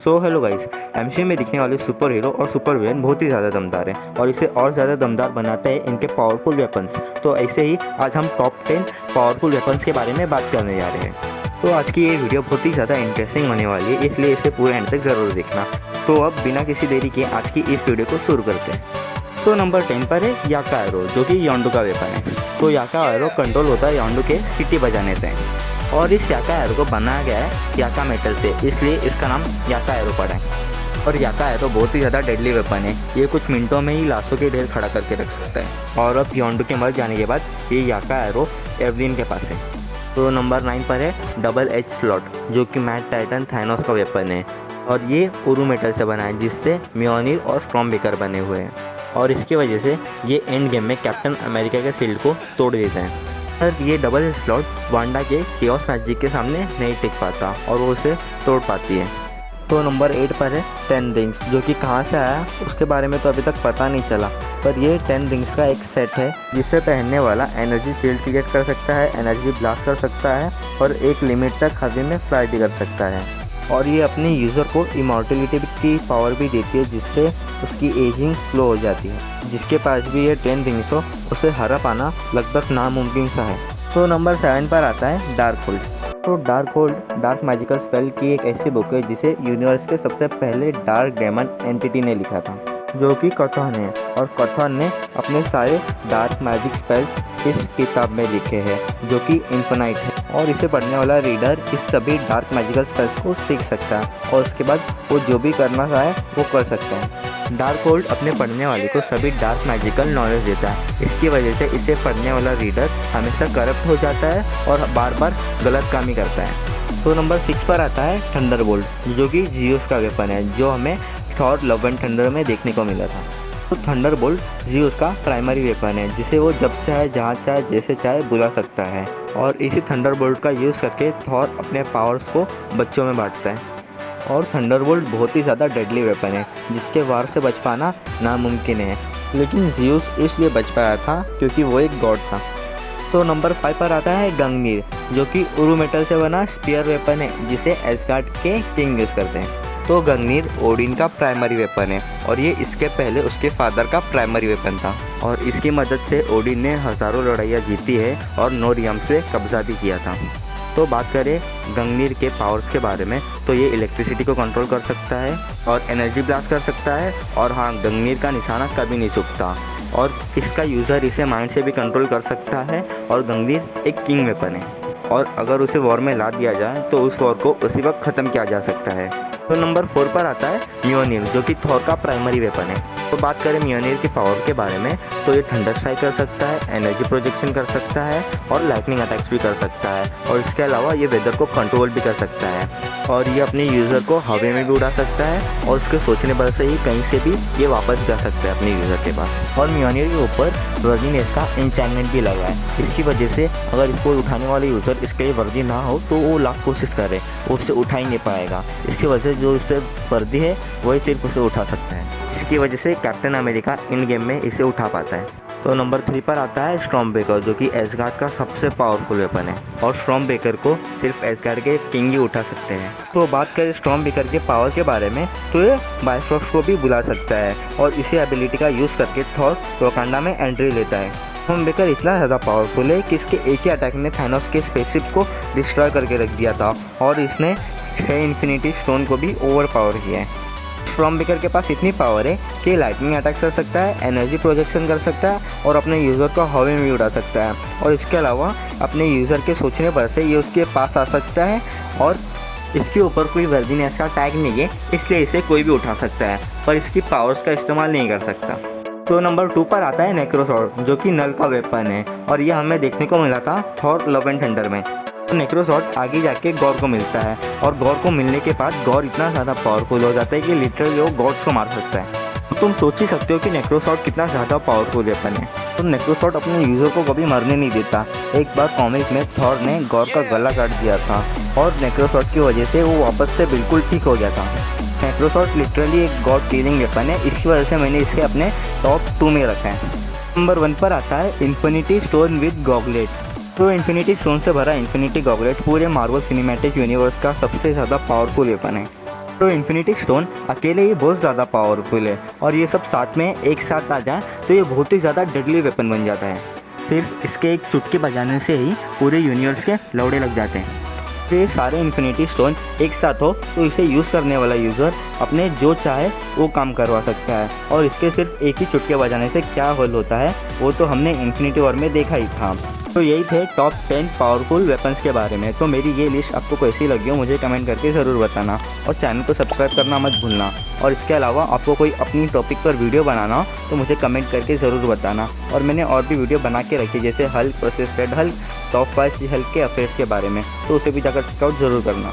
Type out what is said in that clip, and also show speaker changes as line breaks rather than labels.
So hello guys, MCU में दिखने वाले सुपर हीरो और सुपर विलेन बहुत ही ज़्यादा दमदार हैं और इसे और ज़्यादा दमदार बनाते हैं इनके पावरफुल वेपन्स। तो ऐसे ही आज हम टॉप 10 पावरफुल वेपन्स के बारे में बात करने जा रहे हैं। तो आज की ये वीडियो बहुत ही ज़्यादा इंटरेस्टिंग होने वाली है, इसलिए इसे पूरे एंड तक ज़रूर देखना। तो अब बिना किसी देरी के आज की इस वीडियो को शुरू करते हैं। सो नंबर 10 पर है याका एरो, जो कि योंडू का वेपन है। तो याका एरो कंट्रोल होता है योंडू के सीटी बजाने से, और इस याका एरो को बनाया गया है याका मेटल से, इसलिए इसका नाम याका एरो पड़ा है। और याका एरो बहुत ही ज़्यादा डेडली वेपन है, ये कुछ मिनटों में ही लाशों के ढेर खड़ा करके रख सकता है। और अब योंडू के मर जाने के बाद ये याका एरो एवलिन के पास है। तो नंबर 9 पर है डबल एज स्लॉट, जो कि मैड टाइटन थानोस का वेपन है, और ये उरू मेटल से बना है, जिससे म्योनिर और स्टॉर्म बेकर बने हुए हैं। और इसकी वजह से ये एंड गेम में कैप्टन अमेरिका के शील्ड को तोड़ देता है। पर ये डबल स्लॉट वांडा के केओस मैजिक के सामने नहीं टिक पाता और वो उसे तोड़ पाती है। तो नंबर 8 पर है 10 रिंग्स, जो कि कहाँ से आया उसके बारे में तो अभी तक पता नहीं चला, पर ये 10 रिंग्स का एक सेट है जिसे पहनने वाला एनर्जी शील्ड क्रिएट कर सकता है, एनर्जी ब्लास्ट कर सकता है और एक लिमिट तक हवा में फ्लाइट कर सकता है। और ये अपने यूज़र को इमॉर्टलिटी की पावर भी देती है, जिससे उसकी एजिंग स्लो हो जाती है। जिसके पास भी ये 10 रिंग्स हो उसे हरा पाना लगभग नामुमकिन सा है। तो नंबर 7 पर आता है डार्क होल्ड। तो dark hold dark magical spell की एक ऐसी बुक है जिसे यूनिवर्स के सबसे पहले डार्क डेमन एंटिटी ने लिखा था, जो कि कथॉन है। और कथॉन ने अपने सारे डार्क मैजिक स्पेल्स इस किताब में लिखे हैं, जो कि इन्फिनाइट है। और इसे पढ़ने वाला रीडर इस सभी डार्क मैजिकल स्पेल्स को सीख सकता है और उसके बाद वो जो भी करना चाहे वो कर सकता है। डार्क होल्ड अपने पढ़ने वाले को सभी डार्क मैजिकल नॉलेज देता है। इसकी वजह से इसे पढ़ने वाला रीडर हमेशा करप्ट हो जाता है और बार बार गलत काम ही करता है। तो नंबर 6 पर आता है थंडरबोल्ट, जो कि जियोस का वेपन है, जो हमें थॉर लव एंड थंडर में देखने को मिला था। तो थंडरबोल्ट जियोस का प्राइमरी वेपन है, जिसे वो जब चाहे जहाँ चाहे जैसे चाहे बुला सकता है। और इसी थंडरबोल्ट का यूज़ करके थॉर अपने पावर्स को बच्चों में बांटता है। और थंडरबोल्ट बहुत ही ज़्यादा डेडली वेपन है, जिसके वार से बच पाना नामुमकिन है, लेकिन जियोस इसलिए बच पाया था क्योंकि वो एक गॉड था। तो नंबर 5 पर आता है गंगनीर, जो कि उरू मेटल से बना स्पीयर वेपन है, जिसे एस्गार्ड के किंग यूज़ करते हैं। तो गंगनीर ओडिन का प्राइमरी वेपन है, और ये इसके पहले उसके फादर का प्राइमरी वेपन था। और इसकी मदद से ओडिन ने हज़ारों लड़ाइयाँ जीती है और नोरियम से कब्जा भी किया था। तो बात करें गंगनीर के पावर्स के बारे में, तो ये इलेक्ट्रिसिटी को कंट्रोल कर सकता है और एनर्जी ब्लास्ट कर सकता है। और हाँ, गंगनीर का निशाना कभी नहीं चूकता, और इसका यूज़र इसे माइंड से भी कंट्रोल कर सकता है। और गंगनीर एक किंग वेपन है, और अगर उसे वॉर में ला दिया जाए तो उस वॉर को उसी वक्त ख़त्म किया जा सकता है। तो नंबर 4 पर आता है म्योनिर, जो कि थॉर का प्राइमरी वेपन है। तो बात करें म्योनिर के पावर के बारे में, तो ये थंडर स्ट्राइक कर सकता है, एनर्जी प्रोजेक्शन कर सकता है और लाइटनिंग अटैक्स भी कर सकता है। और इसके अलावा ये वेदर को कंट्रोल भी कर सकता है, और ये अपने यूज़र को हवा में भी उड़ा सकता है, और उसके सोचने पर से ही कहीं से भी ये वापस जा सकता है अपने यूज़र के पास। और म्योनिर के ऊपर वर्दीनेस का एन्चेंटमेंट भी लगा है। इसकी वजह से अगर इसको उठाने वाले यूज़र इसके लिए वर्दी ना हो तो वो लाख कोशिश करे, वो उससे उठा ही नहीं पाएगा। इसकी वजह से जो इससे वर्दी है वही सिर्फ उसे उठा सकता है। इसकी वजह से कैप्टन अमेरिका इन गेम में इसे उठा पाता है। तो नंबर 3 पर आता है स्टॉर्म बेकर, जो कि एस्गार्ड का सबसे पावरफुल वेपन है, और स्टॉर्म बेकर को सिर्फ एस्गार्ड के किंग ही उठा सकते हैं। तो बात करें स्टॉर्म बेकर के पावर के बारे में, तो ये बाइफ्रॉक्स को भी बुला सकता है, और इसी एबिलिटी का यूज़ करके थॉर वकांडा में एंट्री लेता है। स्टॉर्म बेकर इतना ज़्यादा पावरफुल है कि इसके एक ही अटैक ने थानोस के स्पेसशिप्स को डिस्ट्रॉय करके रख दिया था, और इसने 6 इन्फिनिटी स्टोन को भी ओवर पावर किया है। स्टॉर्म बेकर के पास इतनी पावर है कि लाइटनिंग अटैक कर सकता है, एनर्जी प्रोजेक्शन कर सकता है और अपने यूज़र को हवा में भी उड़ा सकता है। और इसके अलावा अपने यूज़र के सोचने पर से ये उसके पास आ सकता है, और इसके ऊपर कोई वर्दीनेस का टैग नहीं है, इसलिए इसे कोई भी उठा सकता है, पर इसकी पावर्स का इस्तेमाल नहीं कर सकता। तो नंबर 2 पर आता है नेक्रोसॉर्ड, जो कि नल का वेपन है, और यह हमें देखने को मिला था थॉर लव एंड थंडर में। तो नेक्रोसॉर्ड आगे जाके गॉर को मिलता है, और गॉर को मिलने के बाद गॉर इतना ज़्यादा पावरफुल हो जाता है कि लिटरली वो गॉड्स को मार सकता है। तो तुम सोच ही सकते हो कि नेक्रोसॉर्ड कितना ज़्यादा पावरफुल वेपन है। तो नेक्रोसॉर्ड अपने यूज़र को कभी मरने नहीं देता। एक बार कॉमिक में थॉर ने गॉर का गला काट दिया था, और नेक्रोसॉर्ड की वजह से वो वापस से बिल्कुल ठीक हो गया था। नेक्रोसॉर्ड लिटरली एक गॉड किलिंग वेपन है, इसी वजह से मैंने इसे अपने टॉप 2 में रखा है। नंबर 1 पर आता है इन्फिनिटी स्टोन विद गॉगलेट। तो इन्फिनिटी स्टोन से भरा इन्फिनिटी गॉगलेट पूरे मार्वल सिनेमैटिक यूनिवर्स का सबसे ज़्यादा पावरफुल वेपन है। तो इन्फिनिटी स्टोन अकेले ही बहुत ज़्यादा पावरफुल है और ये सब साथ में एक साथ आ जाए तो ये बहुत ही ज़्यादा डेडली वेपन बन जाता है। सिर्फ इसके एक चुटकी बजाने से ही पूरे यूनिवर्स के लौड़े लग जाते हैं। तो ये सारे इन्फिनिटी स्टोन एक साथ हो तो इसे यूज़ करने वाला यूज़र अपने जो चाहे वो काम करवा सकता है और इसके सिर्फ एक ही चुटके बजाने से क्या हल होता है वो तो हमने इन्फिनिटी वॉर में देखा ही था। तो यही थे टॉप 10 पावरफुल वेपन्स के बारे में। तो मेरी ये लिस्ट आपको कैसी लगी हो मुझे कमेंट करके ज़रूर बताना और चैनल को सब्सक्राइब करना मत भूलना। और इसके अलावा आपको कोई अपनी टॉपिक पर वीडियो बनाना हो तो मुझे कमेंट करके ज़रूर बताना। और मैंने और भी वीडियो बना के रखी जैसे Hulk versus red Hulk, top 5 Hulk के अफेयर्स के बारे में, तो उसे भी जाकर चेकआउट ज़रूर करना।